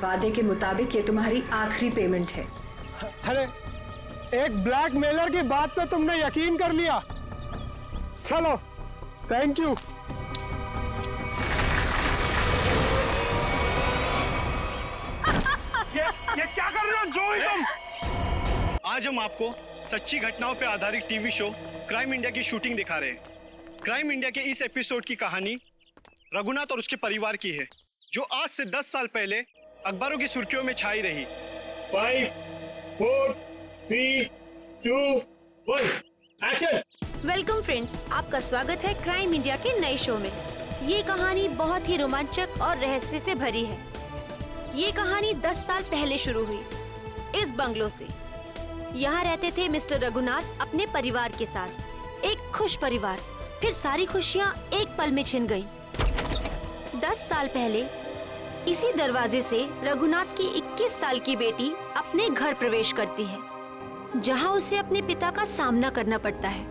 वादे के मुताबिक ये तुम्हारी आखिरी पेमेंट है। अरे एक ब्लैकमेलर की बात पे तुमने यकीन कर लिया। चलो, थैंक यू। ये क्या कर रहे हो जोई तुम? आज हम आपको सच्ची घटनाओं पर आधारित टीवी शो क्राइम इंडिया की शूटिंग दिखा रहे हैं। क्राइम इंडिया के इस एपिसोड की कहानी रघुनाथ और उसके परिवार की है, जो आज से 10 साल पहले अखबारों की सुर्खियों में छाई रही। 5, 4, 3, 2, 1, एक्शन। वेलकम फ्रेंड्स, आपका स्वागत है क्राइम इंडिया के नए शो में। ये कहानी बहुत ही रोमांचक और रहस्य से भरी है। ये कहानी 10 साल पहले शुरू हुई इस बंगलो से। यहाँ रहते थे मिस्टर रघुनाथ अपने परिवार के साथ। एक खुश परिवार। फिर सारी खुशियाँ एक पल में छिन गयी। 10 साल पहले इसी दरवाजे से रघुनाथ की 21 साल की बेटी अपने घर प्रवेश करती है, जहाँ उसे अपने पिता का सामना करना पड़ता है,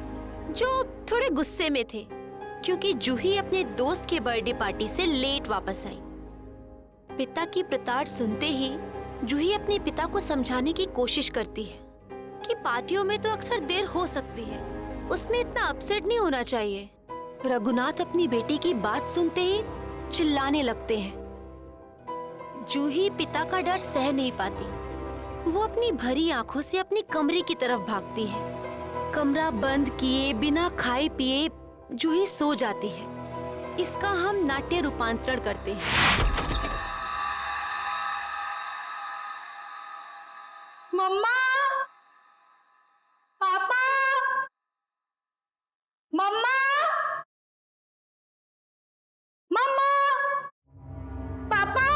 जो थोड़े गुस्से में थे क्योंकि जूही अपने दोस्त के बर्थडे पार्टी से लेट वापस आई। पिता की प्रताड़ सुनते ही जूही अपने पिता को समझाने की कोशिश करती है कि पार्टियों में तो अक्सर देर हो सकती है, उसमें इतना अपसेट नहीं होना चाहिए। रघुनाथ अपनी बेटी की बात सुनते ही चिल्लाने लगते हैं। जूही पिता का डर सह नहीं पाती। वो अपनी भरी आंखों से अपने कमरे की तरफ भागती है। कमरा बंद किए बिना खाए पिए जूही सो जाती है। इसका हम नाट्य रूपांतरण करते हैं। मम्मा, पापा, मम्मा, मम्मा, पापा।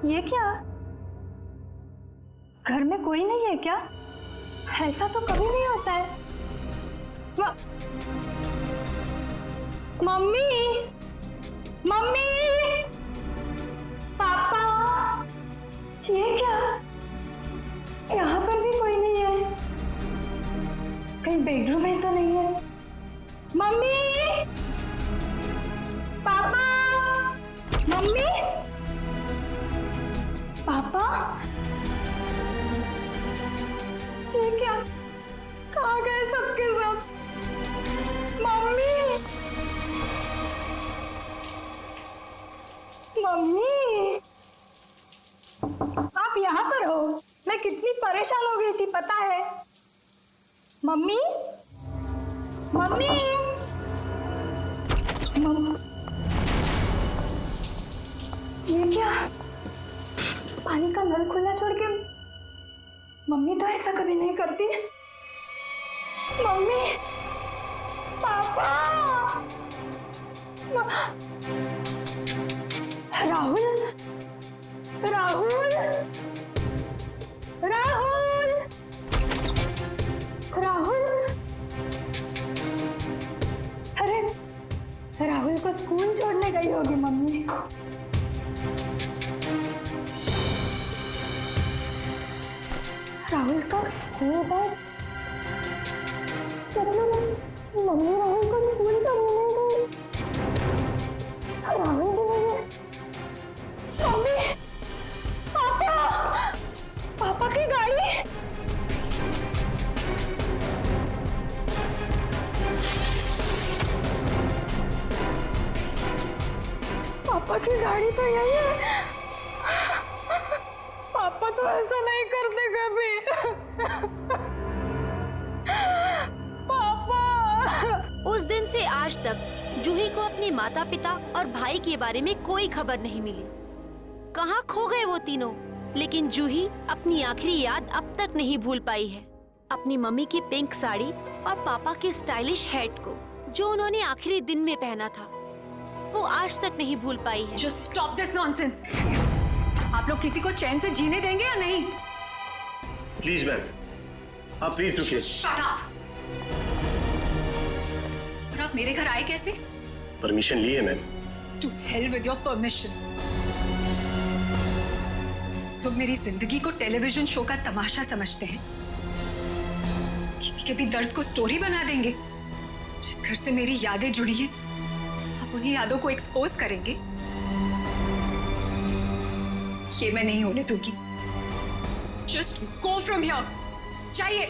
ये क्या? घर में कोई नहीं है क्या? ऐसा तो कभी नहीं होता है। मम्मी, मम्मी, पापा, ये क्या? यहाँ पर भी कोई नहीं है। कहीं बेडरूम में तो नहीं है? मम्मी, पापा, मम्मी, पापा, ये क्या? कहाँ गए सबके सब? मम्मी, मम्मी, आप यहाँ पर हो? मैं कितनी परेशान हो गई थी पता है? मम्मी, मम्मी, ये क्या? पानी का नल खुला छोड़ के मम्मी तो ऐसा कभी नहीं करती। मम्मी, पापा, राहुल, राहुल, राहुल, राहुल। अरे राहुल को स्कूल छोड़ने गई होगी मम्मी। राहुल का स्कूल बैग, मतलब मम्मी राहुल को स्कूल छोड़ने गई। राहुल भी नहीं है। मम्मी, पापा, पापा की गाड़ी। पापा की गाड़ी तो यही है। पापा तो ऐसा नहीं करते कभी। पापा। उस दिन से आज तक जूही को अपने माता पिता और भाई के बारे में कोई खबर नहीं मिली। कहाँ खो गए वो तीनों? लेकिन जूही अपनी आखिरी याद अब तक नहीं भूल पाई है। अपनी मम्मी की पिंक साड़ी और पापा के स्टाइलिश हैट को, जो उन्होंने आखिरी दिन में पहना था, वो आज तक नहीं भूल पाई है। Just stop this nonsense. आप लोग किसी को चैन से जीने देंगे या नहीं? प्लीज मैम, आप प्लीज रुकिए। Shut up. और आप मेरे घर आए कैसे? परमिशन ली है ma'am. To hell with your permission. लोग मेरी जिंदगी को टेलीविजन शो का तमाशा समझते हैं। किसी के भी दर्द को स्टोरी बना देंगे। जिस घर से मेरी यादें जुड़ी हैं, आप उन्हीं यादों को एक्सपोज करेंगे। ये मैं नहीं होने दूंगी। Just go from here. चाहिए।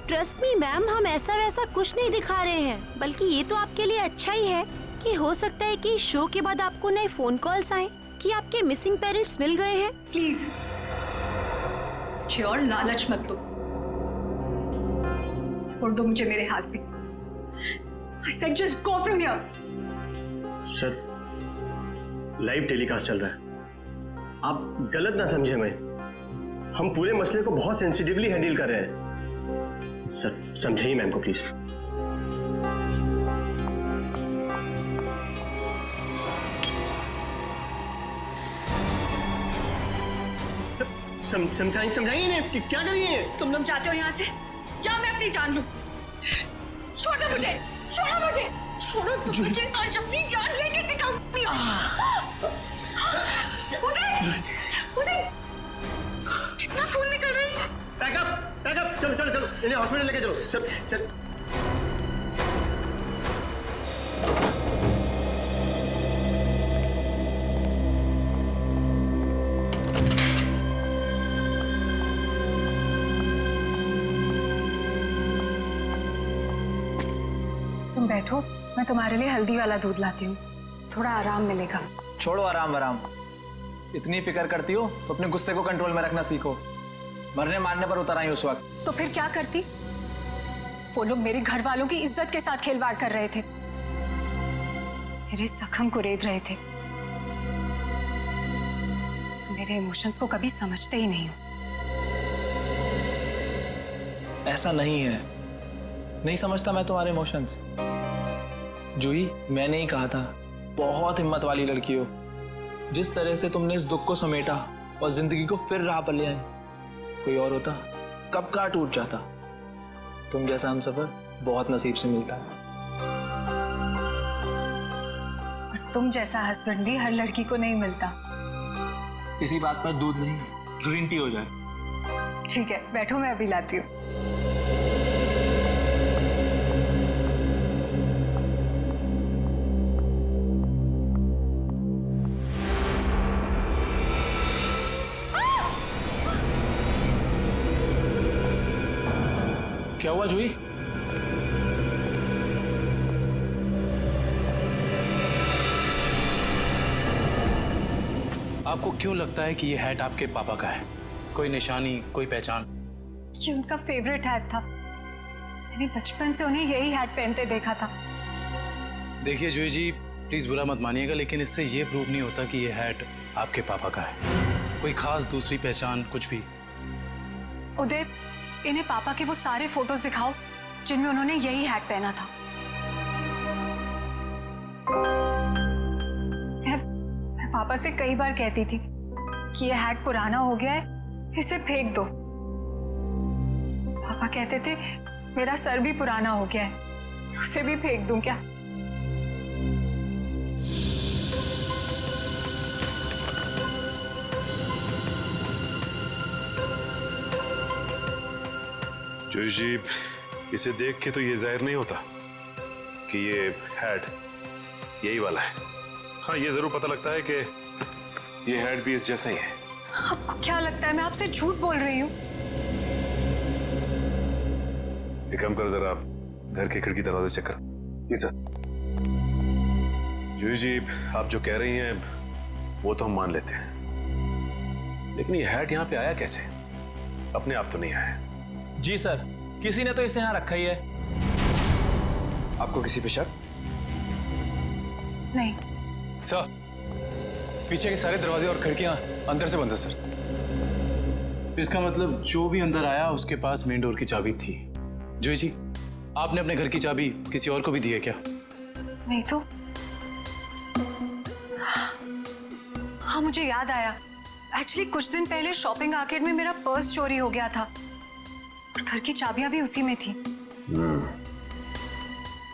ट्रस्ट मी मैम, हम ऐसा वैसा कुछ नहीं दिखा रहे हैं, बल्कि ये तो आपके लिए अच्छा ही है कि हो सकता है कि शो के बाद आपको नए फोन कॉल्स आए कि आपके मिसिंग पेरेंट्स मिल गए हैं। प्लीज मुझे और लालच मत दो। छोड़ दो मुझे मेरे हाथ पे। I said just go from here. Sir, live telecast चल रहा है, आप गलत ना समझे। हम पूरे मसले को बहुत सेंसिटिवली हैंडल कर रहे हैं। सर, समझाइए मैम को प्लीज। समझाइए ना, क्या करिए? तुम लोग जाते हो यहाँ से या मैं अपनी जान लूं? छोड़ो मुझे, छोड़ो मुझे, छोड़ो तुम मुझे। आज अपनी जान लेके दिखाऊंगी। उदय, उदय, कितना खून निकल रहा है। पैकअप, चलो चलो चलो, इन्हें हॉस्पिटल लेके चलो। चल चल। तुम बैठो, मैं तुम्हारे लिए हल्दी वाला दूध लाती हूँ, थोड़ा आराम मिलेगा। छोड़ो आराम आराम, इतनी फिक्र करती हो तो अपने गुस्से को कंट्रोल में रखना सीखो। मरने मारने पर उतर आई उस वक्त। तो फिर क्या करती? वो लोग मेरे घर वालों की इज्जत के साथ खिलवाड़ कर रहे थे, मेरे जख्म को रेत रहे थे। मेरे इमोशंस को कभी समझते ही नहीं हो। ऐसा नहीं है, नहीं समझता मैं तुम्हारे इमोशंस। जूही, मैंने ही कहा था, बहुत हिम्मत वाली लड़की हो। जिस तरह से तुमने इस दुख को समेटा और जिंदगी को फिर राह पर ले आई, कोई और होता कब का टूट जाता। तुम जैसा हमसफर बहुत नसीब से मिलता है। और तुम जैसा हस्बैंड भी हर लड़की को नहीं मिलता। इसी बात पर दूध नहीं, ग्रीन टी हो जाए। ठीक है, बैठो, मैं अभी लाती हूँ। क्या हुआ जूही? आपको क्यों लगता है कि ये हैट आपके पापा का है? कोई निशानी, कोई पहचान? ये उनका फेवरेट हैट था। मैंने बचपन से उन्हें यही हैट पहनते देखा था। देखिए जूही जी, प्लीज बुरा मत मानिएगा, लेकिन इससे ये प्रूव नहीं होता कि ये हैट आपके पापा का है। कोई खास दूसरी पहचान, कुछ भी? उदय, इन्हें पापा के वो सारे फोटोज दिखाओ जिनमें उन्होंने यही हैट पहना था। मैं पापा से कई बार कहती थी कि ये हैट पुराना हो गया है, इसे फेंक दो। पापा कहते थे मेरा सर भी पुराना हो गया है, उसे भी फेंक दूं क्या? जूही जी, इसे देख के तो ये जाहिर नहीं होता कि ये हैट यही वाला है। हाँ, ये जरूर पता लगता है कि ये हैट भी इस जैसा ही है। आपको क्या लगता है मैं आपसे झूठ बोल रही हूँ? एक काम कर, जरा घर के खिड़की दरवाजे चेक कर। जी सर। जूही जी, आप जो कह रही हैं वो तो हम मान लेते हैं, लेकिन ये हैट यहाँ पे आया कैसे? अपने आप तो नहीं आया। जी सर, किसी ने तो इसे यहाँ रखा ही है। आपको किसी पे शक? नहीं सर, पीछे के सारे दरवाजे और खिड़कियां अंदर से बंद है सर। इसका मतलब जो भी अंदर आया उसके पास मेन डोर की चाबी थी। जूही जी, आपने अपने घर की चाबी किसी और को भी दी है क्या? नहीं तो। हाँ, मुझे याद आया। एक्चुअली कुछ दिन पहले शॉपिंग आर्केड में मेरा पर्स चोरी हो गया था और घर की चाबियां भी उसी में थी।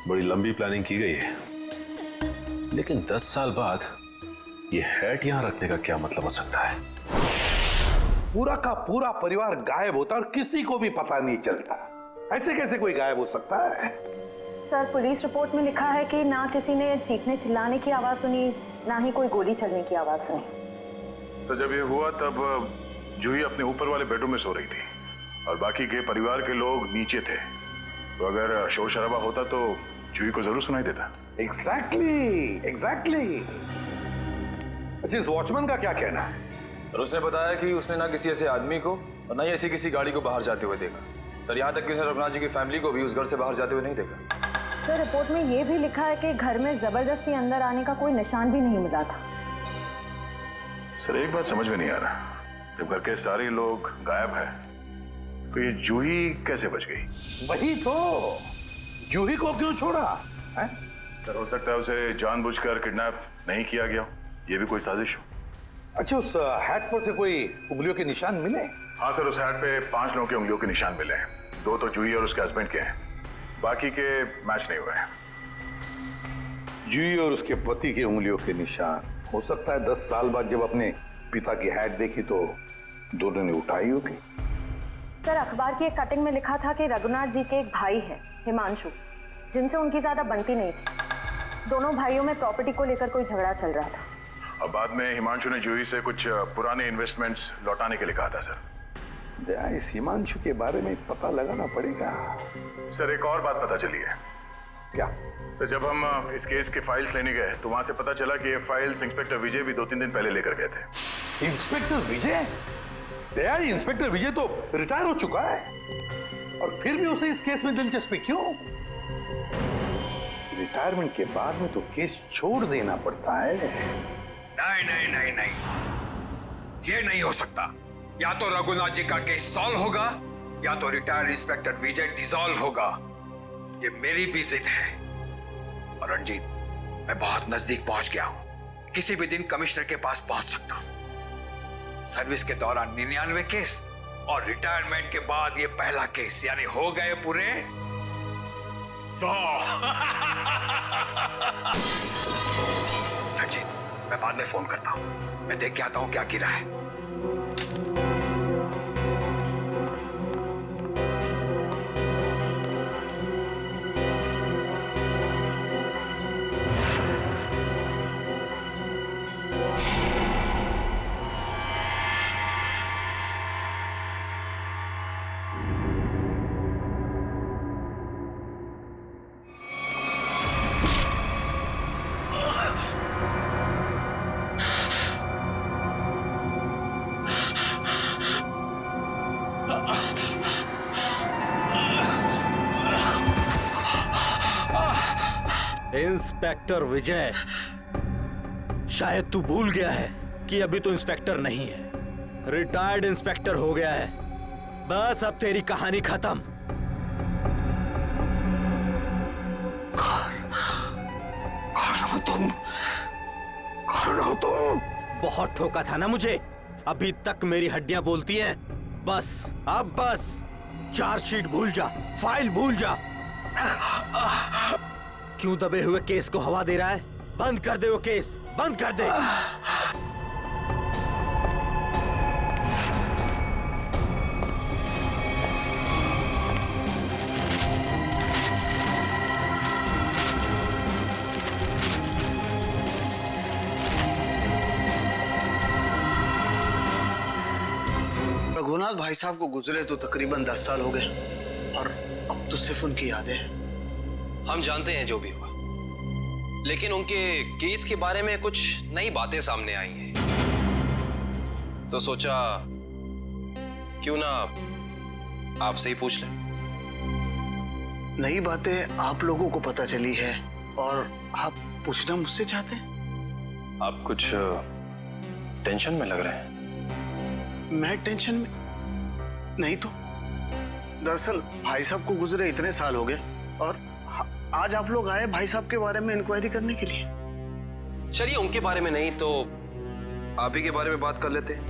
बड़ी लंबी प्लानिंग की गई है, लेकिन 10 साल बाद ये हैट यहाँ रखने का क्या मतलब हो सकता है? पूरा का पूरा परिवार गायब होता और किसी को भी पता नहीं चलता। ऐसे कैसे कोई गायब हो सकता है? सर, पुलिस रिपोर्ट में लिखा है कि ना किसी ने चीखने चिल्लाने की आवाज सुनी, ना ही कोई गोली चलने की आवाज सुनी। सर जब ये हुआ तब जूही अपने ऊपर वाले बेडरूम में सो रही थी और बाकी के परिवार के लोग नीचे थे, तो अगर शोर शराबा होता तो जूही को जरूर सुनाई देता। एग्जैक्टली। अच्छा, इस वॉचमैन का क्या कहना है? सर उसने बताया कि उसने ना किसी ऐसे आदमी को और ना ही ऐसी किसी गाड़ी को बाहर जाते हुए देखा। सर यहाँ तक कि उसने रघुनाथ जी की फैमिली को भी उस घर से बाहर जाते हुए नहीं देखा। सर रिपोर्ट में ये भी लिखा है कि घर में जबरदस्ती अंदर आने का कोई निशान भी नहीं मिला था। सर एक बात समझ में नहीं आ रहा, जब घर के सारे लोग गायब है तो ये जूही कैसे बच गई? वही तो, जूही को क्यों छोड़ा है? सर हो सकता है उसे जानबूझकर किडनैप नहीं किया गया, ये भी कोई साजिश हो। अच्छा, उस हैट पर से कोई उंगलियों के निशान मिले? हाँ सर, उस हैट पे 5 लोगों की उंगलियों के निशान मिले हैं। 2 तो जूही और उसके हस्बैंड के हैं, बाकी के मैच नहीं हुए हैं। जूही और उसके पति की उंगलियों के निशान, हो सकता है 10 साल बाद जब अपने पिता की हैट देखी तो दोनों ने उठाई होगी। सर अखबार की एक कटिंग में लिखा था कि रघुनाथ जी के एक भाई है हिमांशु, जिनसे उनकी ज्यादा बनती नहीं थी। दोनों भाइयों में प्रॉपर्टी को लेकर कोई झगड़ा चल रहा था। और बाद में हिमांशु ने जूही से कुछ पुराने इन्वेस्टमेंट्स लौटाने के लिए कहा था। सर दया, इस हिमांशु के बारे में पता लगाना पड़ेगा। सर एक और बात पता चली है। क्या? सर जब हम इस केस के फाइल्स लेने गए तो वहां से पता चला कि ये फाइल्स इंस्पेक्टर विजय भी 2-3 दिन पहले लेकर गए थे। इंस्पेक्टर विजय? दया, इंस्पेक्टर विजय तो रिटायर हो चुका है और फिर भी उसे इस केस में दिलचस्पी क्यों? रिटायरमेंट के बाद में तो केस छोड़ देना पड़ता है। नहीं, ये नहीं हो सकता। या तो रघुनाथ जी का केस सॉल्व होगा या तो रिटायर्ड इंस्पेक्टर विजय डिसॉल्व होगा। ये मेरी भी जिद है। और रंजीत, मैं बहुत नजदीक पहुंच गया हूं। किसी भी दिन कमिश्नर के पास पहुंच सकता हूं। सर्विस के दौरान 99 केस और रिटायरमेंट के बाद ये पहला केस, यानी हो गए पूरे 100। रंजीत, मैं बाद में फोन करता हूं। मैं देख के आता हूं क्या गिरा है। इंस्पेक्टर विजय, शायद तू भूल गया है कि अभी तो इंस्पेक्टर नहीं है, रिटायर्ड इंस्पेक्टर हो गया है। बस अब तेरी कहानी खत्म। कौन हो तुम? बहुत ठोका था ना मुझे, अभी तक मेरी हड्डियां बोलती हैं। बस अब बस चार्जशीट भूल जा, फाइल भूल जा। क्यों दबे हुए केस को हवा दे रहा है? बंद कर दे वो केस, बंद कर दे। रघुनाथ भाई साहब को गुजरे तो तकरीबन 10 साल हो गए और अब तो सिर्फ उनकी यादें हैं। हम जानते हैं जो भी हुआ, लेकिन उनके केस के बारे में कुछ नई बातें सामने आई हैं, तो सोचा क्यों ना आपसे ही पूछ लें। नई बातें आप लोगों को पता चली है और आप पूछना मुझसे चाहते हैं? आप कुछ टेंशन में लग रहे हैं। मैं टेंशन में नहीं तो, दरअसल भाई साहब को गुजरे इतने साल हो गए और आज आप लोग आए भाई साहब के बारे में इंक्वायरी करने के लिए। चलिए उनके बारे में नहीं तो आप ही के बारे में बात कर लेते हैं।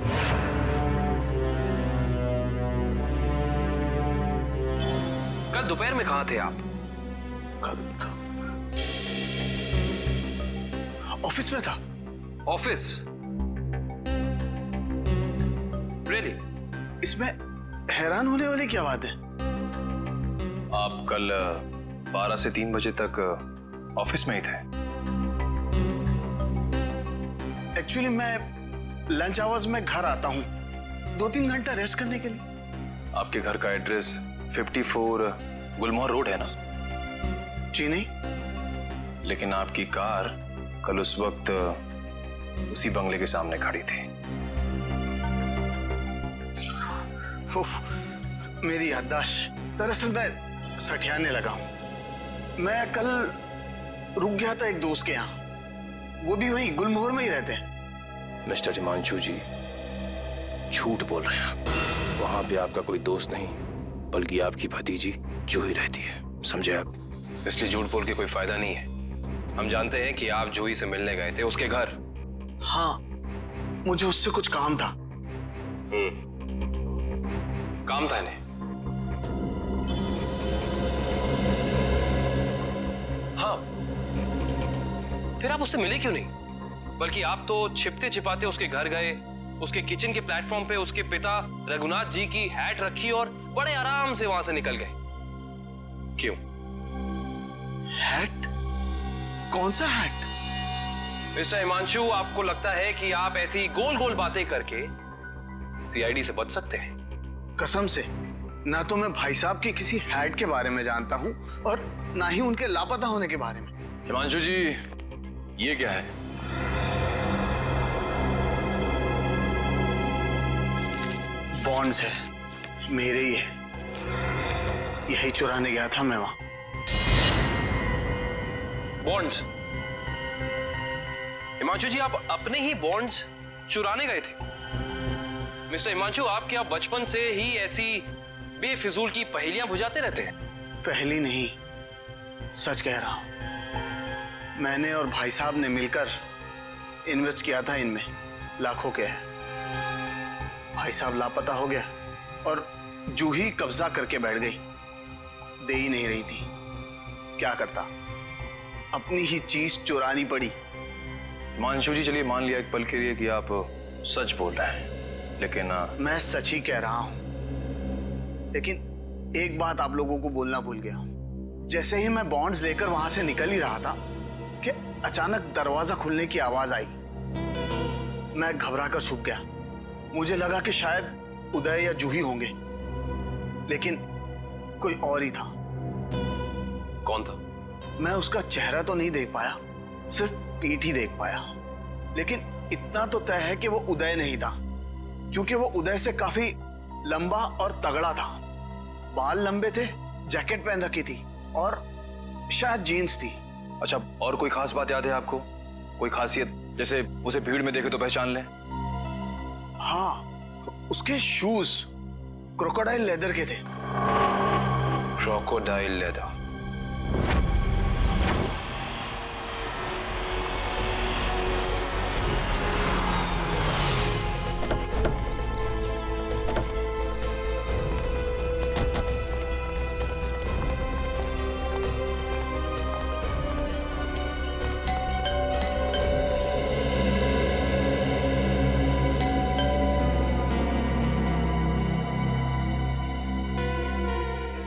कल दोपहर में कहाँ थे आप? कल ऑफिस में था। ऑफिस? रियली? इसमें हैरान होने वाली क्या बात है? आप कल 12 से 3 बजे तक ऑफिस में ही थे। एक्चुअली मैं लंच आवर्स में घर आता हूँ 2-3 घंटा रेस्ट करने के लिए। आपके घर का एड्रेस 54 गुलमोहर रोड है ना? जी नहीं। लेकिन आपकी कार कल उस वक्त उसी बंगले के सामने खड़ी थी। उफ, मेरी याददाश्त। दरअसल मैं सठियाने लगा हूँ। मैं कल रुक गया था एक दोस्त के यहाँ, वो भी वहीं गुलमोहर में ही रहते हैं। मिस्टर हिमांशु जी, झूठ बोल रहे हैं आप। वहां पे आपका कोई दोस्त नहीं बल्कि आपकी भतीजी जूही रहती है, समझे आप? इसलिए झूठ बोल के कोई फायदा नहीं है। हम जानते हैं कि आप जूही से मिलने गए थे उसके घर। हाँ, मुझे उससे कुछ काम था। काम था इन्हें? हाँ, फिर आप उससे मिले क्यों नहीं? बल्कि आप तो छिपते छिपाते उसके घर गए, उसके किचन के प्लेटफॉर्म पे उसके पिता रघुनाथ जी की हैट रखी और बड़े आराम से वहां से निकल गए। क्यों? हैट? कौन सा हैट? मिस्टर हिमांशु, आपको लगता है कि आप ऐसी गोल गोल बातें करके सीआईडी से बच सकते हैं? कसम से, ना तो मैं भाई साहब की किसी हैट के बारे में जानता हूं और ना ही उनके लापता होने के बारे में। हिमांशु जी, ये क्या है? बॉन्ड्स है, मेरे ही है। यही चुराने गया था मैं वहां। बॉन्ड्स? हिमांशु जी, आप अपने ही बॉन्ड्स चुराने गए थे? मिस्टर हिमांशु, आप क्या बचपन से ही ऐसी बेफिजूल की पहेलियां बुझाते रहते हैं? पहली नहीं, सच कह रहा हूं। मैंने और भाई साहब ने मिलकर इन्वेस्ट किया था इनमें, लाखों के है। भाई साहब लापता हो गया और जूही कब्जा करके बैठ गई, दे ही नहीं रही थी। क्या करता, अपनी ही चीज चुरानी पड़ी। हिमांशु जी, चलिए मान लिया एक पल के लिए कि आप सच बोल रहे हैं, लेकिन मैं सच ही कह रहा हूं। लेकिन एक बात आप लोगों को बोलना भूल गया। जैसे ही मैं बॉन्ड्स लेकर वहां से निकल ही रहा था कि अचानक दरवाजा खुलने की आवाज आई। मैं घबरा कर छुप गया। मुझे लगा कि शायद उदय या जूही होंगे, लेकिन कोई और ही था। कौन था? मैं उसका चेहरा तो नहीं देख पाया, सिर्फ पीठ ही देख पाया। लेकिन इतना तो तय है कि वो उदय नहीं था, क्योंकि वो उदय से काफी लंबा और तगड़ा था। बाल लंबे थे, जैकेट पहन रखी थी और शायद जीन्स थी। अच्छा, और कोई खास बात याद है आपको? कोई खासियत, जैसे उसे भीड़ में देखे तो पहचान लें? हाँ, उसके शूज क्रोकोडाइल लेदर के थे। Crocodile leather?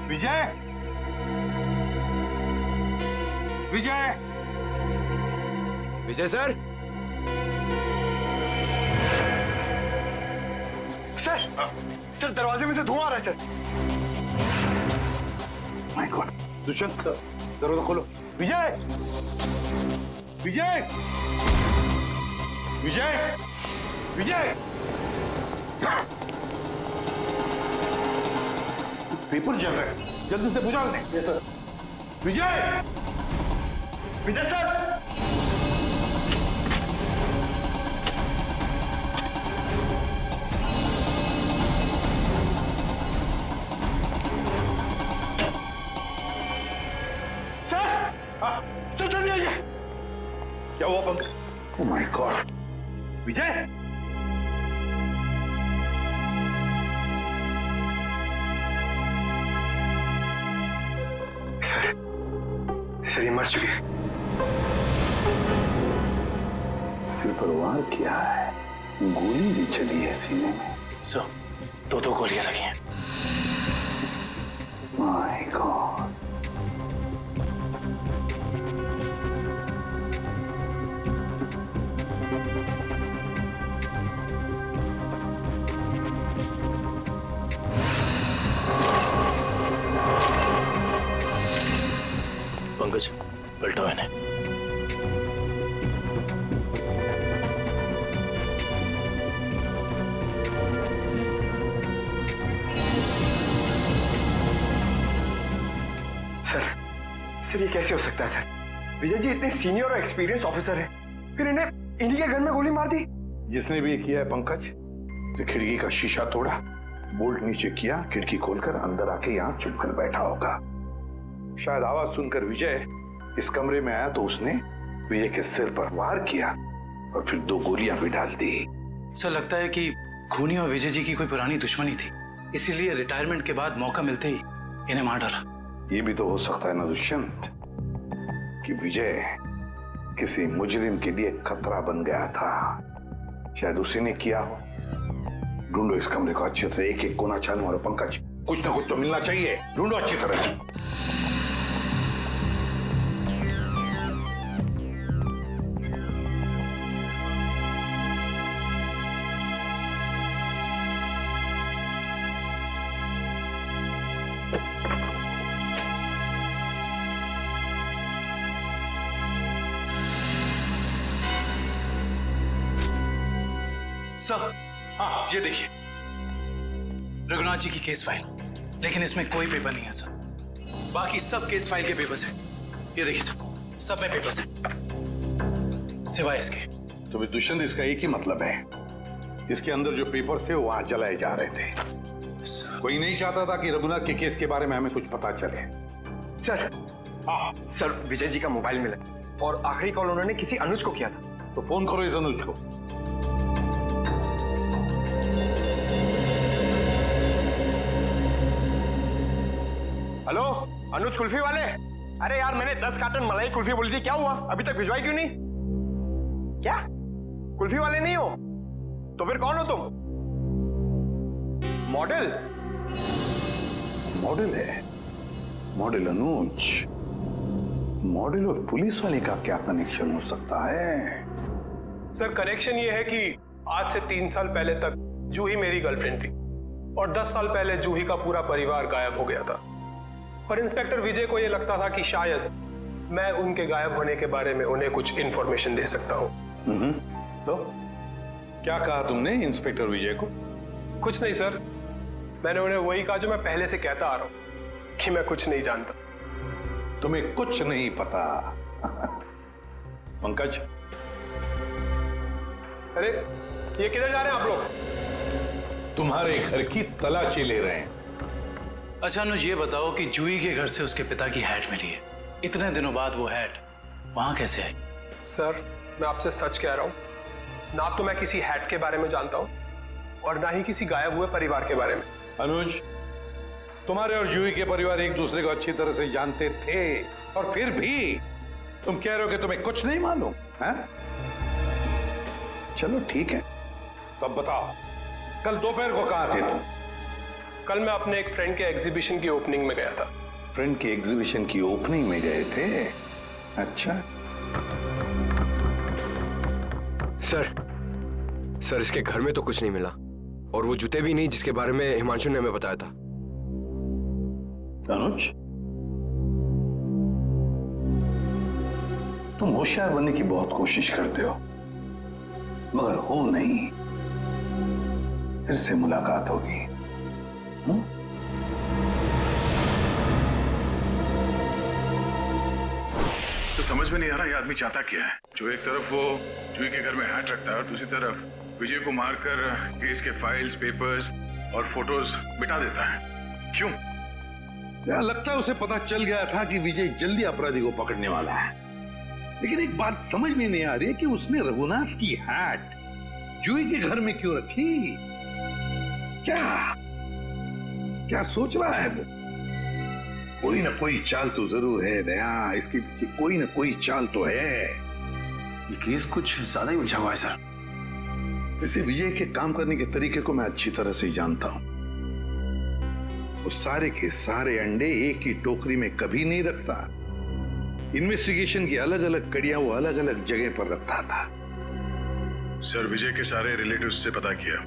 Vijay, Vijay, Vijay sir. Sir दरवाजे में से धुआं आ रहा है सर। माय गॉड, दुष्यंत दरवाजा खोलो। विजय, विजय, विजय, विजय, पेपर जल रहा है, जल्दी से बुझा दें। Yes sir. Vijay, Vijay sir. Sir जल्दी आइए। क्या हुआ Pankaj? Oh my God. Vijay, sir ये मर चुके। सिर पर वार किया है, गोली भी चली है सीने में। सर, दो गोलियां लगी हैं। My God. सर ये कैसे हो सकता है सर? विजय जी इतने सीनियर और एक्सपीरियंस ऑफिसर हैं, फिर इन्हें इन्हीं के घर में गोली मार दी। जिसने भी ये किया है पंकज, तो खिड़की का शीशा तोड़ा, बोल्ट नीचे किया, खिड़की खोलकर अंदर आके यहाँ चुप कर बैठा होगा। शायद आवाज सुनकर विजय इस कमरे में आया तो उसने विजय के सिर पर वार किया और फिर 2 गोलियां भी डाल दी। सर लगता है कि खूनी और विजय जी की कोई पुरानी दुश्मनी थी, इसीलिए रिटायरमेंट के बाद मौका मिलते ही इन्हें मार डाला। ये भी तो हो सकता है ना दुष्यंत कि विजय किसी मुजरिम के लिए खतरा बन गया था, शायद उसी ने किया हो। ढूंढो इस कमरे को अच्छी तरह, एक एक कोना छानो और पंकज कुछ ना कुछ तो मिलना चाहिए, ढूंढो अच्छी तरह से। सर हाँ ये देखिए, रघुनाथ जी की केस फाइल, लेकिन इसमें कोई पेपर नहीं है सर। बाकी सब केस फाइल के पेपर्स हैं। ये देखिए सर, सब में पेपर्स हैं सिवाय इसके। तो भी दुष्यंत इसका एक ही मतलब है, इसके अंदर जो पेपर्स है वो वहां जलाए जा रहे थे। कोई नहीं चाहता था कि रघुनाथ के केस के बारे में हमें कुछ पता चले। सर हाँ सर, विजय जी का मोबाइल मिला और आखिरी कॉल उन्होंने किसी अनुज को किया था। तो फोन करो इस अनुज को। हेलो अनुज कुल्फी वाले, अरे यार मैंने 10 कार्टन मलाई कुल्फी बोली थी, क्या हुआ? अभी तक भिजवाई क्यों नहीं? क्या कुल्फी वाले नहीं हो तो फिर कौन हो तुम? मॉडल? मॉडल है? मॉडल अनुज? मॉडल और पुलिस वाले का क्या कनेक्शन हो सकता है? सर कनेक्शन ये है कि आज से 3 साल पहले तक जूही मेरी गर्लफ्रेंड थी और 10 साल पहले जूही का पूरा परिवार गायब हो गया था। और इंस्पेक्टर विजय को यह लगता था कि शायद मैं उनके गायब होने के बारे में उन्हें कुछ इंफॉर्मेशन दे सकता हूं। तो क्या कहा तुमने इंस्पेक्टर विजय को? कुछ नहीं सर, मैंने उन्हें वही कहा जो मैं पहले से कहता आ रहा हूं कि मैं कुछ नहीं जानता। तुम्हें कुछ नहीं पता? पंकज, अरे ये किधर जा रहे हैं आप लोग? तुम्हारे घर की तलाशी ले रहे हैं। अच्छा अनुज ये बताओ कि जूही के घर से उसके पिता की हैट मिली है, इतने दिनों बाद वो हैट वहां कैसे आई? सर मैं आपसे सच कह रहा हूं, ना तो मैं किसी हैट के बारे में जानता हूं और ना ही किसी गायब हुए परिवार के बारे में। अनुज, तुम्हारे और जूही के परिवार एक दूसरे को अच्छी तरह से जानते थे और फिर भी तुम कह रहे हो कि तुम्हें कुछ नहीं मालूम है? चलो ठीक है, तो अब बताओ कल दोपहर को कहां थे तुम? कल मैं अपने एक फ्रेंड के एग्जीबिशन की ओपनिंग में गया था। फ्रेंड की एग्जीबिशन की ओपनिंग में गए थे? अच्छा। सर इसके घर में तो कुछ नहीं मिला और वो जूते भी नहीं जिसके बारे में हिमांशु ने हमें बताया था। अनुज, तुम होशियार बनने की बहुत कोशिश करते हो मगर हो नहीं। फिर से मुलाकात होगी। तो समझ में नहीं आ रहा ये आदमी चाहता क्या है। जो एक तरफ वो जूही के घर में हैट रखता है और दूसरी तरफ विजय को मारकर केस के फाइल्स, पेपर्स और फोटोज मिटा देता है। क्यों? लगता है उसे पता चल गया था कि विजय जल्दी अपराधी को पकड़ने वाला है। लेकिन एक बात समझ में नहीं आ रही है कि उसने रघुनाथ की हैट जूही के घर में क्यों रखी? क्या सोच रहा है वो? कोई ना कोई चाल तो जरूर है दया, इसके पीछे कोई ना कोई चाल तो है। ये केस कुछ ज्यादा ही उलझा हुआ है सर। वैसे विजय के काम करने के तरीके को मैं अच्छी तरह से जानता हूं। वो सारे के सारे अंडे एक ही टोकरी में कभी नहीं रखता। इन्वेस्टिगेशन की अलग अलग कड़ियां वो अलग अलग जगह पर रखता था। सर विजय के सारे रिलेटिव्स से पता किया,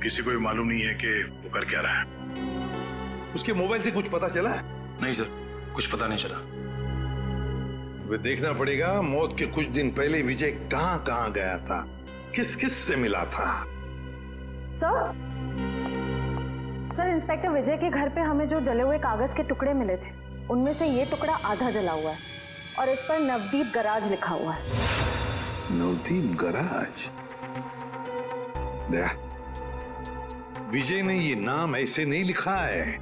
किसी को भी मालूम नहीं है कि वो कर क्या रहा है। उसके मोबाइल से कुछ पता चला? नहीं सर, कुछ पता नहीं चला। वे देखना पड़ेगा मौत के कुछ दिन पहले विजय कहां कहां गया था, किस किस से मिला था। सर इंस्पेक्टर विजय के घर पे हमें जो जले हुए कागज के टुकड़े मिले थे उनमें से ये टुकड़ा आधा जला हुआ है और इस पर नवदीप गराज लिखा हुआ है। नवदीप गराज? दया, विजय ने ये नाम ऐसे नहीं लिखा है।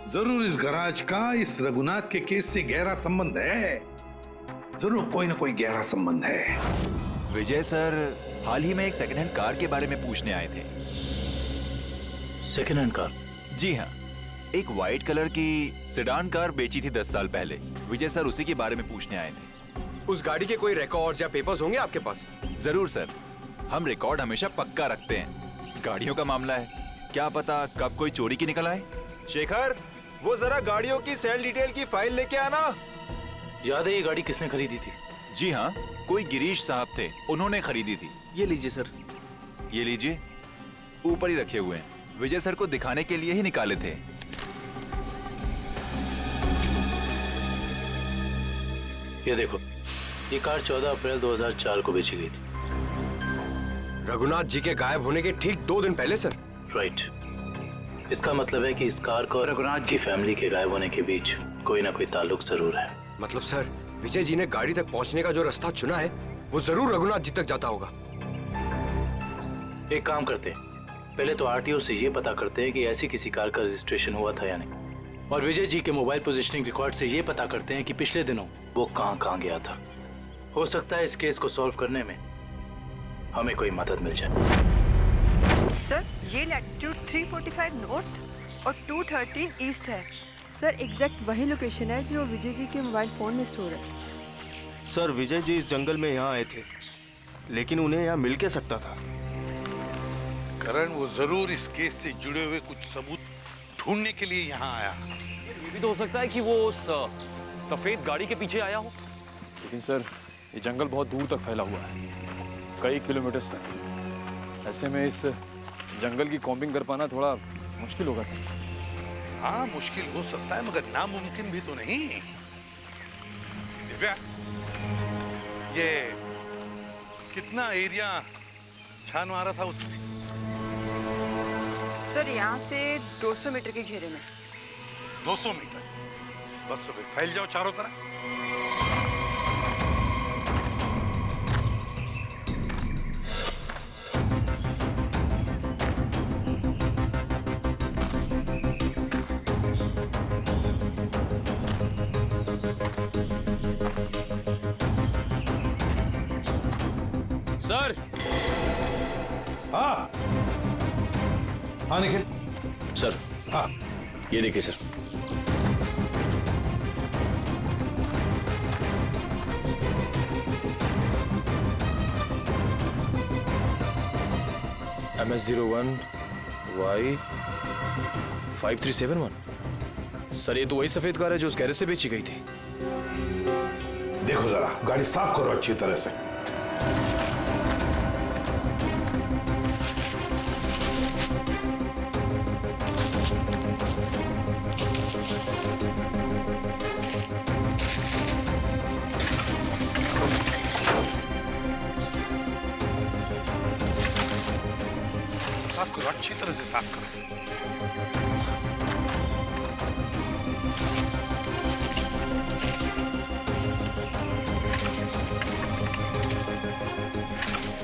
जरूर इस गराज का इस रघुनाथ के केस से गहरा संबंध है। जरूर कोई ना कोई गहरा संबंध है। विजय सर हाल ही में एक सेकंड हैंड कार के बारे में पूछने आए थे। Second hand car? जी हाँ, एक व्हाइट कलर की सेडान कार बेची थी 10 साल पहले। विजय सर उसी के बारे में पूछने आए थे। उस गाड़ी के कोई रिकॉर्ड या पेपर्स होंगे आपके पास? जरूर सर, हम रिकॉर्ड हमेशा पक्का रखते हैं। गाड़ियों का मामला है, क्या पता कब कोई चोरी की निकल आए। शेखर, वो जरा गाड़ियों की सेल डिटेल की फाइल लेके आना। याद है ये गाड़ी किसने खरीदी थी? जी हाँ, कोई गिरीश साहब थे, उन्होंने खरीदी थी। ये लीजिए सर। ये लीजिए, ऊपर ही रखे हुए हैं। विजय सर को दिखाने के लिए ही निकाले थे। ये देखो, ये कार 14 अप्रैल 2004 को बेची गई थी। रघुनाथ जी के गायब होने के ठीक 2 दिन पहले सर? राइट। इसका मतलब है कि इस कार को रघुनाथ जी फैमिली के गायब होने के बीच कोई ना कोई ताल्लुक जरूर है। मतलब सर, विजय जी ने गाड़ी तक पहुंचने का जो रास्ता चुना है वो जरूर रघुनाथ जी तक जाता होगा। एक काम करते हैं, पहले तो आरटीओ से ये पता करते हैं कि ऐसी किसी कार का रजिस्ट्रेशन हुआ था या नहीं, और विजय जी के मोबाइल पोजीशनिंग रिकॉर्ड से ये पता करते हैं कि पिछले दिनों वो कहाँ गया था। हो सकता है इस केस को सॉल्व करने में हमें कोई मदद मिल जाए। सर, ये लैटिट्यूड 345 नॉर्थ और 213 ईस्ट है। सर, एग्जैक्ट वही लोकेशन है जो विजय जी के मोबाइल फोन में स्टोर है। सर, विजय जी इस जंगल में यहाँ आए थे, लेकिन उन्हें यहाँ मिल के सकता था। करण, वो जरूर इस केस से जुड़े हुए कुछ सबूत ढूंढने के लिए यहाँ आया। ये भी तो हो सकता है कि वो उस सफेद गाड़ी के पीछे आया हो। लेकिन सर, ये जंगल बहुत दूर तक फैला हुआ है, कई किलोमीटर तक। ऐसे में इस जंगल की कॉम्बिंग कर पाना थोड़ा मुश्किल होगा सर। हाँ, मुश्किल हो सकता है, मगर नामुमकिन भी तो नहीं। दिव्या, ये कितना एरिया छान मारा था उसने? सर, यहाँ से 200 मीटर के घेरे में। 200 मीटर? बस तो फिर फैल जाओ चारों तरफ। सर। हाँ हाँ निखिल। सर, हाँ, ये देखिए सर। MS01 Y5371। सर, ये तो वही सफेद कार है जो उस गैरेज से बेची गई थी। देखो जरा, गाड़ी साफ करो अच्छी तरह से। साफ करो, अच्छी तरह से साफ करो।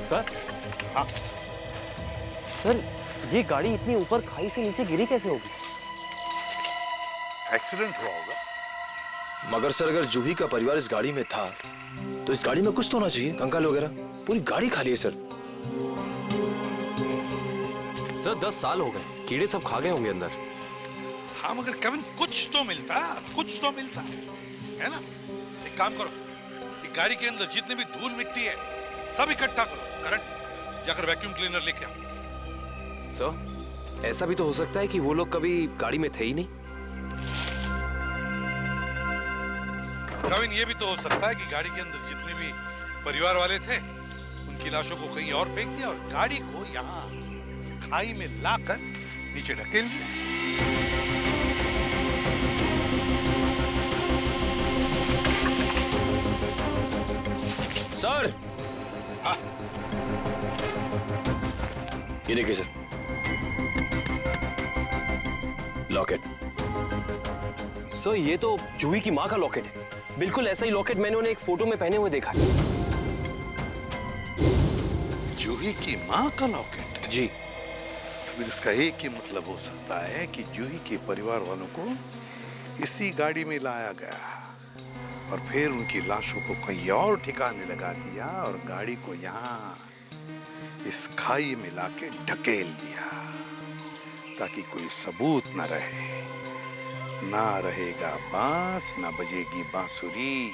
सर। हाँ सर, ये गाड़ी इतनी ऊपर खाई से नीचे गिरी कैसे होगी? एक्सीडेंट हुआ होगा। मगर सर, अगर जूही का परिवार इस गाड़ी में था तो इस गाड़ी में कुछ तो होना चाहिए, कंकाल वगैरह। पूरी गाड़ी खाली है सर। सर, 10 साल हो गए, कीड़े सब खा गए होंगे अंदर। हाँ, मगर केविन कुछ तो मिलता है ना? एक काम करो, एक गाड़ी के अंदर जितनी भी धूल मिट्टी है सब इकट्ठा करो। करण, जाकर वैक्यूम क्लीनर लेके आओ। सर, ऐसा भी तो हो सकता है कि वो लोग कभी गाड़ी में थे ही नहीं। केविन, ये भी तो हो सकता है कि गाड़ी के अंदर जितने भी परिवार वाले थे उनकी लाशों को कहीं और फेंक दिया और गाड़ी को यहाँ खाई में लाकर नीचे ढकेल दिया। सर। हाँ। ये देखिए सर, लॉकेट। सर ये तो जूही की माँ का लॉकेट है। बिल्कुल ऐसा ही लॉकेट मैंने उन्हें एक फोटो में पहने हुए देखा है। जूही की माँ का लॉकेट? जी। फिर इसका एक ही मतलब हो सकता है कि जूही के परिवार वालों को इसी गाड़ी में लाया गया और फिर उनकी लाशों को कहीं और ठिकाने लगा दिया और गाड़ी को यहाँ इस खाई में लाके ढकेल दिया ताकि कोई सबूत न रहे। ना रहेगा बांस, ना बजेगी बांसुरी।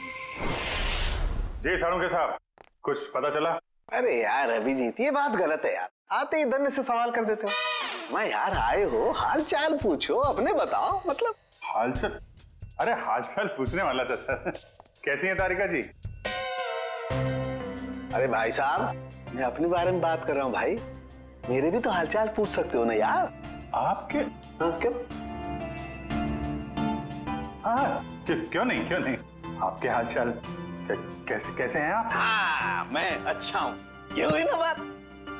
जी साळुंखे साहब, कुछ पता चला? अरे यार अभिजीत, ये बात गलत है यार। आते ही धन्य से सवाल कर देते हो। मैं यार आए हो, हाल चाल पूछो, अपने बताओ। मतलब हालचाल? अरे हालचाल पूछने वाला था सर। कैसी है तारिका जी? अरे भाई साहब, मैं अपने बारे में बात कर रहा हूँ भाई। मेरे भी तो हालचाल पूछ सकते हो ना यार। आपके? हाँ, क्यों? हाँ, क्यों नहीं। आपके हालचाल कैसे हैं आप? हाँ, मैं अच्छा हूँ। ये हुई ना बात।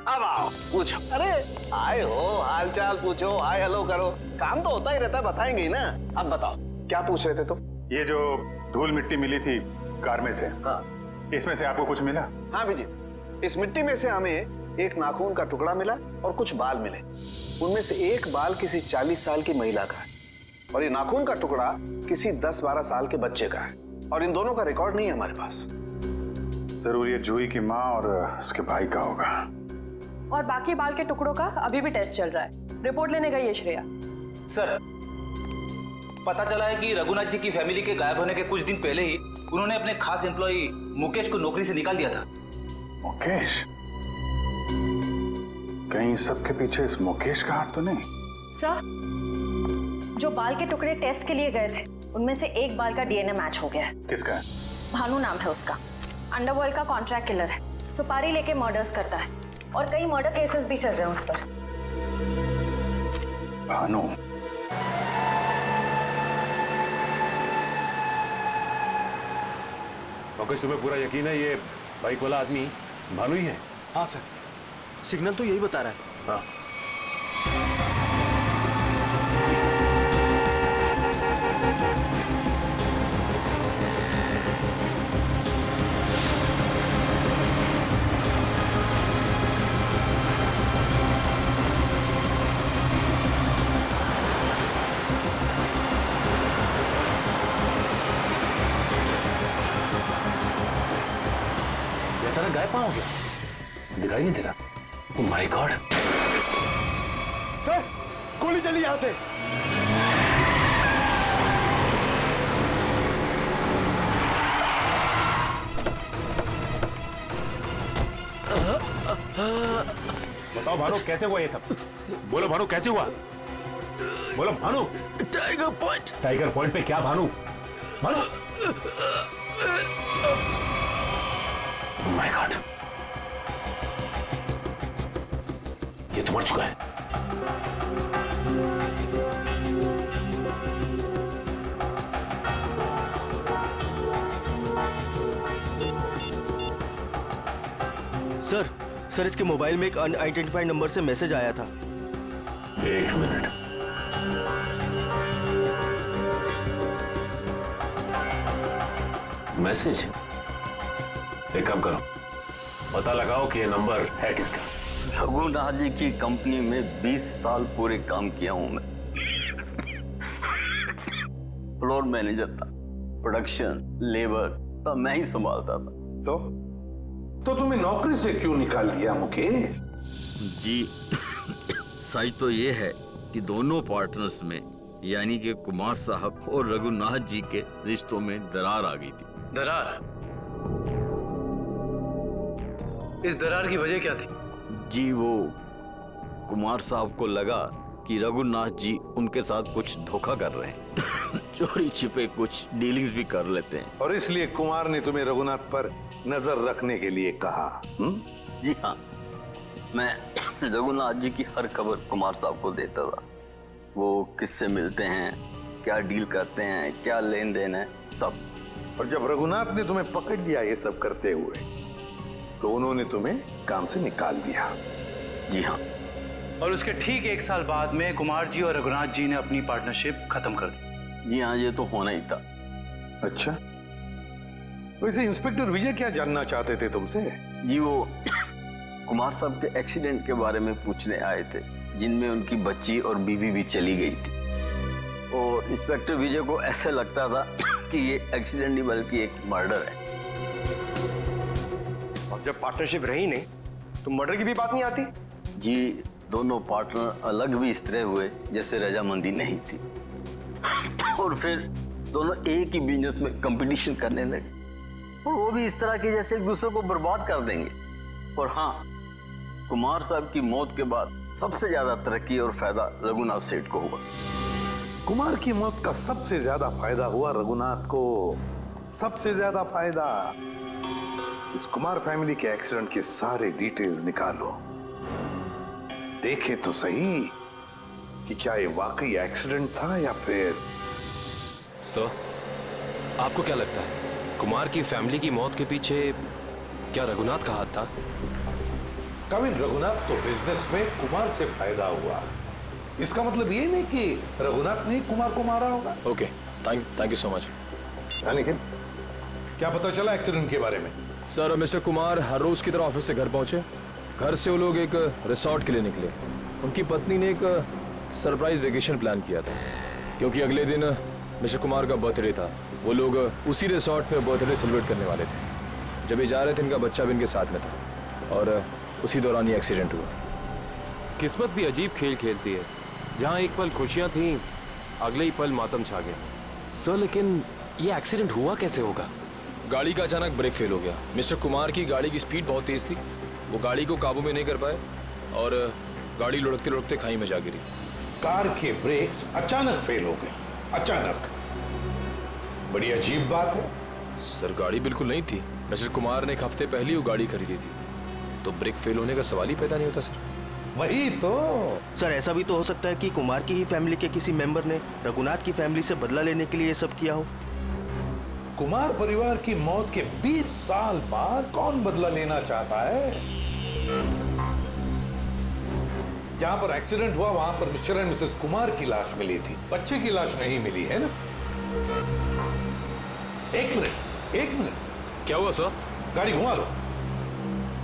अब आओ, पूछो। अरे आए हो, हालचाल पूछो, हाय हेलो करो। काम तो होता ही रहता है, बताएंगे ही ना। अब बताओ, क्या पूछ रहे थे तुम? ये जो धूल मिट्टी मिली थी कार में से, हाँ, इसमें से आपको कुछ मिला? हाँ अभिजीत, इस मिट्टी में से हमें एक नाखून का टुकड़ा मिला और कुछ बाल मिले। उनमें से एक बाल किसी 40 साल की महिला का है और ये नाखून का टुकड़ा किसी 10-12 साल के बच्चे का है। और इन दोनों का रिकॉर्ड नहीं है हमारे पास। जरूर ये जूही की माँ और उसके भाई का होगा। और बाकी बाल के टुकड़ों का अभी भी टेस्ट चल रहा है। रिपोर्ट लेने गई है श्रेया। सर, पता चला है कि रघुनाथ जी की फैमिली के गायब होने के कुछ दिन पहले ही उन्होंने अपने खास एम्प्लॉई मुकेश को नौकरी से निकाल दिया था। मुकेश? कहीं सबके पीछे इस मुकेश का हाथ तो नहीं? सर, जो बाल के टुकड़े टेस्ट के लिए गए थे उनमें से एक बाल का डीएनए मैच हो गया है। किसका है? भानु नाम है उसका। अंडरवर्ल्ड का कॉन्ट्रैक्ट किलर है। सुपारी लेके मर्डर्स करता है और कई मर्डर केसेस भी चल रहे हैं उस पर। भानु? मुकेश, तुम्हें पूरा यकीन है ये बाइक वाला आदमी भानु ही है? हाँ सर, सिग्नल तो यही बता रहा है। हाँ। अचानक गायब कहाँ हो गया? दिखाई नहीं दे रहा। ओह माय गॉड! सर, गोली चली यहां से। बताओ भानु, कैसे हुआ ये सब? बोलो भानु, कैसे हुआ? बोलो Bhanu. Tiger point. Tiger point पे क्या भानु? भानु! माय गॉड, ये तो मर चुका है। सर इसके मोबाइल में एक अनआइडेंटिफाइड नंबर से मैसेज आया था। एक मिनट। मैसेज? एक काम करो, पता लगाओ कि ये नंबर है किसका। रघुनाथ जी की कंपनी में 20 साल पूरे काम किया हूं मैं। फ्लोर मैनेजर था, प्रोडक्शन, लेबर सब मैं ही संभालता था। तो तुम्हें नौकरी से क्यों निकाल दिया मुकेश? जी सच तो ये है कि दोनों पार्टनर्स में यानी कि कुमार साहब और रघुनाथ जी के रिश्तों में दरार आ गई थी। दरार? इस दरार की वजह क्या थी? जी वो कुमार साहब को लगा कि रघुनाथ जी उनके साथ कुछ धोखा कर रहे हैं। चोरी छिपे कुछ डीलिंग्स भी कर लेते हैं। और इसलिए कुमार ने तुम्हें रघुनाथ पर नजर रखने के लिए कहा? जी हाँ, मैं रघुनाथ जी की हर खबर कुमार साहब को देता था। वो किससे मिलते हैं, क्या डील करते हैं, क्या लेन देन है, सब। और जब रघुनाथ ने तुम्हें पकड़ लिया ये सब करते हुए, तो उन्होंने तुम्हें काम से निकाल दिया। जी हाँ। और उसके ठीक 1 साल बाद में कुमार जी और रघुनाथ जी ने अपनी पार्टनरशिप खत्म कर दी। जी हाँ, ये तो होना ही था। अच्छा, वैसे इंस्पेक्टर विजय क्या जानना चाहते थे तुमसे? जी वो कुमार साहब के एक्सीडेंट के बारे में पूछने आए थे, जिनमें उनकी बच्ची और बीवी भी चली गई थी। और इंस्पेक्टर विजय को ऐसा लगता था कि ये एक्सीडेंट नहीं बल्कि एक मर्डर है। और जब पार्टनरशिप रही नहीं तो मर्डर की भी बात नहीं आती? जी दोनों पार्टनर अलग भी इस तरह हुए जैसे रजामंदी नहीं थी। और फिर दोनों एक ही बिजनेस में कंपटीशन करने लगे, और वो भी इस तरह के जैसे एक दूसरे को बर्बाद कर देंगे। और हाँ, कुमार साहब की मौत के बाद सबसे ज्यादा तरक्की और फायदा रघुनाथ सेठ को हुआ। कुमार की मौत का सबसे ज्यादा फायदा हुआ रघुनाथ को। सबसे ज्यादा फायदा। इस कुमार फैमिली के एक्सीडेंट के सारे डिटेल्स निकालो, देखे तो सही कि क्या ये वाकई एक्सीडेंट था या फिर। सर, आपको क्या लगता है कुमार की फैमिली की मौत के पीछे क्या रघुनाथ का हाथ था? कविन, रघुनाथ तो बिजनेस में कुमार से फायदा हुआ, इसका मतलब ये नहीं कि रघुनाथ ने कुमार को मारा होगा। Okay, thank you so much. लेकिन क्या पता चला एक्सीडेंट के बारे में? सर, मिस्टर कुमार हर रोज की तरह ऑफिस से घर पहुंचे। घर से वो लोग एक रिसोर्ट के लिए निकले। उनकी पत्नी ने एक सरप्राइज वेकेशन प्लान किया था, क्योंकि अगले दिन मिस्टर कुमार का बर्थडे था। वो लोग उसी रिसोर्ट में बर्थडे सेलिब्रेट करने वाले थे। जब ये जा रहे थे, इनका बच्चा भी इनके साथ में था, और उसी दौरान ये एक्सीडेंट हुआ। किस्मत भी अजीब खेल खेलती है, जहाँ एक पल खुशियाँ थीं, अगले ही पल मातम छा गया। सर, लेकिन ये एक्सीडेंट हुआ कैसे होगा? गाड़ी का अचानक ब्रेक फेल हो गया। मिस्टर कुमार की गाड़ी की स्पीड बहुत तेज थी, वो गाड़ी को काबू में नहीं कर पाए और गाड़ी लुढ़कते लुढ़कते खाई में जा गिरी। कार के ब्रेक्स अचानक फेल हो गए। अचानक, बड़ी अजीब बात है। सर, गाड़ी बिल्कुल नहीं थी। मिस्टर कुमार ने एक हफ्ते पहले ही वो गाड़ी खरीदी थी, तो ब्रेक फेल होने का सवाल ही पैदा नहीं होता। सर, वही तो। सर, ऐसा भी तो हो सकता है कि कुमार की ही फैमिली के किसी मेंबर ने रघुनाथ की फैमिली से बदला लेने के लिए ये सब किया हो। कुमार परिवार की मौत के 20 साल बाद कौन बदला लेना चाहता है? जहां पर एक्सीडेंट हुआ वहां पर मिस्टर एंड मिसेस कुमार की लाश मिली थी, बच्चे की लाश नहीं मिली है ना? एक मिनट। क्या हुआ सर? गाड़ी घुमा लो।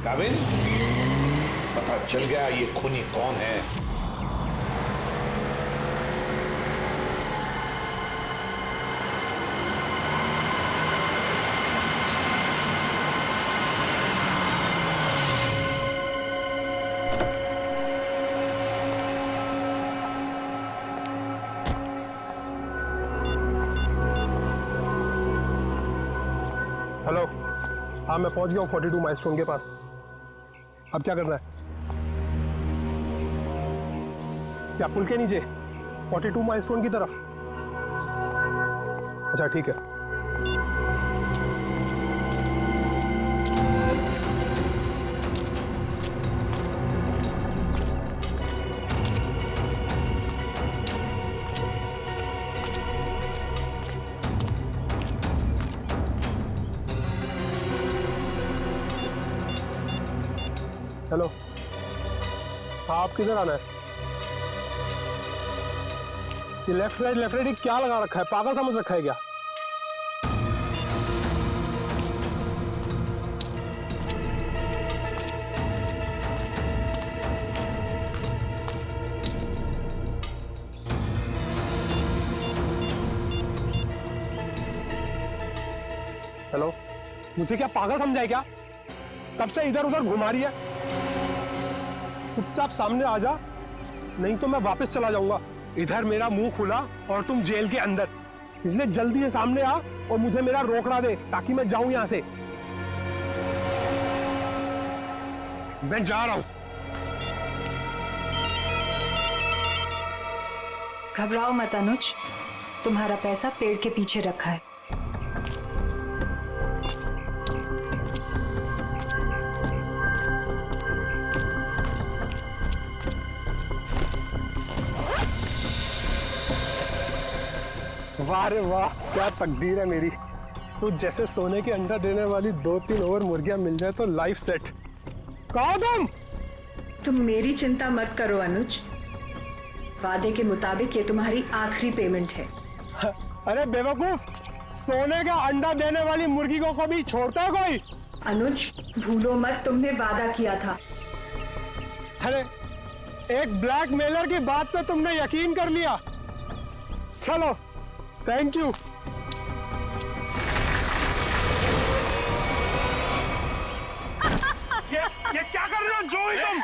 काविन, पता चल गया ये खूनी कौन है। हेलो, हाँ मैं पहुंच गया हूँ 42 माइलस्टोन के पास। अब क्या करना है? क्या पुल के नीचे 42 माइलस्टोन की तरफ? अच्छा ठीक है। हेलो, हाँ आप किधर आना है? ये लेफ्ट राइट क्या लगा रखा है? पागल समझ रखा है क्या? हेलो, मुझे क्या पागल समझा है क्या? तब से इधर उधर घुमा रही है। चुपचाप सामने आ जा, नहीं तो मैं वापस चला जाऊंगा। इधर मेरा मुंह खुला और तुम जेल के अंदर, इसलिए जल्दी से सामने आ और मुझे मेरा रोकड़ा दे ताकि मैं जाऊं यहां से। मैं जा रहा हूं। घबराओ मत अनुज, तुम्हारा पैसा पेड़ के पीछे रखा है। वाह रे वाह, क्या तकदीर है मेरी। तो जैसे सोने के अंडा देने वाली 2-3 और मुर्गियां मिल जाए तो लाइफ सेट। कहो तुम मेरी चिंता मत करो अनुज, वादे के मुताबिक ये तुम्हारी आखिरी पेमेंट है। अरे बेवकूफ, सोने का अंडा देने वाली मुर्गी को कभी छोड़ता है कोई? अनुज भूलो मत, तुमने वादा किया था। अरे एक ब्लैकमेलर की बात पे तुमने यकीन कर लिया। चलो, थैंक यू। ये क्या कर रहे हो जोई तुम?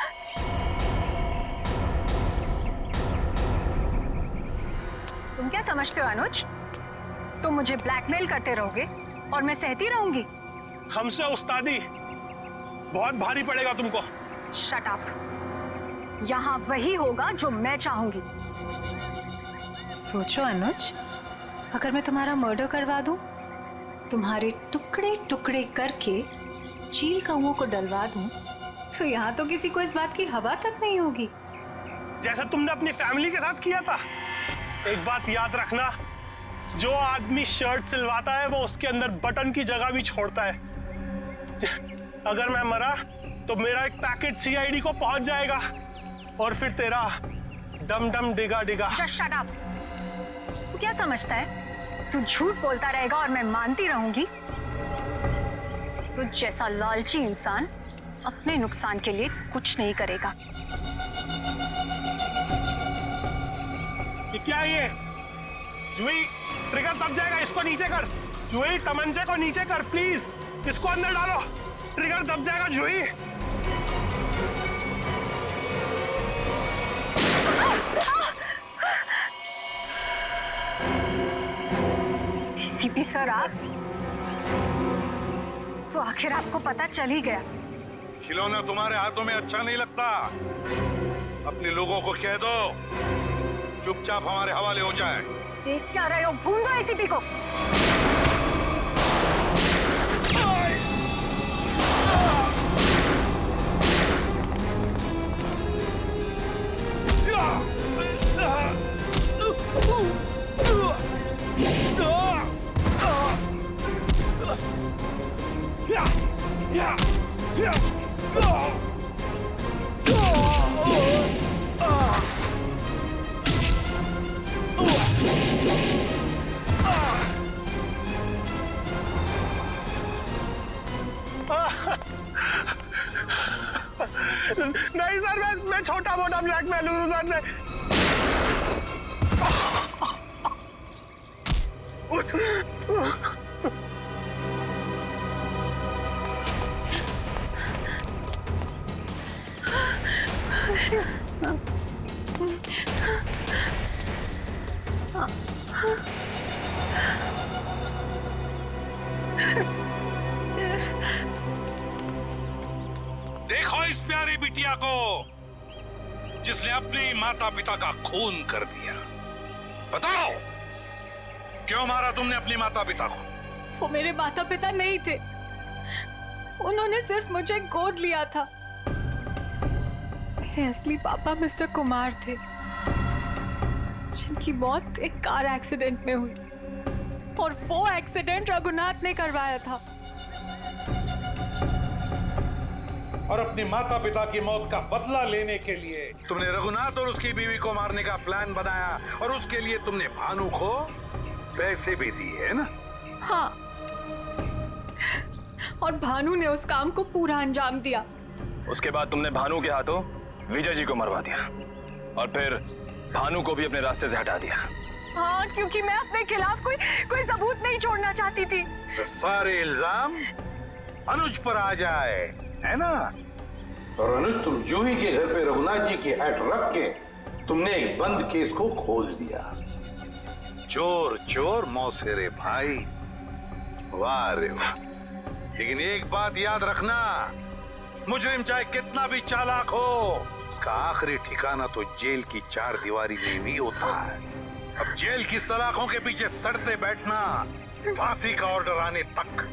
तुम क्या समझते हो अनुज? तुम मुझे ब्लैकमेल करते रहोगे और मैं सहती रहूंगी? हमसे उस्तादी बहुत भारी पड़ेगा तुमको। Shut up. यहाँ वही होगा जो मैं चाहूंगी। सोचो अनुज, अगर मैं तुम्हारा मर्डर करवा दूं, तुम्हारे टुकड़े टुकड़े करके चील कौओं को डलवा दूं, तो यहाँ तो किसी को इस बात की हवा तक नहीं होगी। जैसे तुमने अपनी फैमिली के साथ किया था। एक बात याद रखना, जो आदमी शर्ट सिलवाता है वो उसके अंदर बटन की जगह भी छोड़ता है। अगर मैं मरा तो मेरा एक पैकेट सीआईडी को पहुंच जाएगा और फिर तेरा डम डम डिगा डिगा। Just shut up। तू क्या समझता है? तू झूठ बोलता रहेगा और मैं मानती रहूंगी? तू जैसा लालची इंसान अपने नुकसान के लिए कुछ नहीं करेगा। क्या ये जुई, ट्रिगर दब जाएगा, इसको नीचे कर। जुई, तमंचे को नीचे कर प्लीज, इसको अंदर डालो, ट्रिगर दब जाएगा जुई। सीपी सर, आप तो आखिर आपको पता चल ही गया। खिलौना तुम्हारे हाथों में अच्छा नहीं लगता। अपने लोगों को कह दो चुपचाप हमारे हवाले हो जाए। देख क्या रहे हो? भून दो एसीपी को। नहीं सर, मैं छोटा मोटा ब्लैकमेल हूँ सर। देखो इस प्यारी बिटिया को, जिसने अपने माता पिता का खून कर दिया। बताओ क्यों मारा तुमने अपने माता पिता को? वो मेरे माता पिता नहीं थे, उन्होंने सिर्फ मुझे गोद लिया था। मेरे असली पापा मिस्टर कुमार थे, जिनकी मौत एक कार एक्सीडेंट में हुई, और वो एक्सीडेंट रघुनाथ ने करवाया था। और अपने माता पिता की मौत का बदला लेने के लिए तुमने रघुनाथ और उसकी बीवी को मारने का प्लान बनाया, और उसके लिए तुमने भानु को पैसे भी दिए, है ना? हाँ, और भानु ने उस काम को पूरा अंजाम दिया। उसके बाद तुमने भानु के हाथों विजय जी को मरवा दिया, और फिर भानु को भी अपने रास्ते से हटा दिया। हाँ, क्योंकि मैं अपने खिलाफ कोई सबूत नहीं छोड़ना चाहती थी। तो सारे इल्जाम अनुज पर आ जाए, है ना? और अनुज, तुम जूही के घर पे रघुनाथ जी की हैट रख के तुमने एक बंद केस को खोल दिया। चोर चोर मौसेरे भाई, वाह रे वाह। लेकिन एक बात याद रखना, मुजरिम चाहे कितना भी चालाक हो, उसका आखिरी ठिकाना तो जेल की चार दीवारी में ही होता है। अब जेल की सलाखों के पीछे सड़ते बैठना फांसी का ऑर्डर आने तक।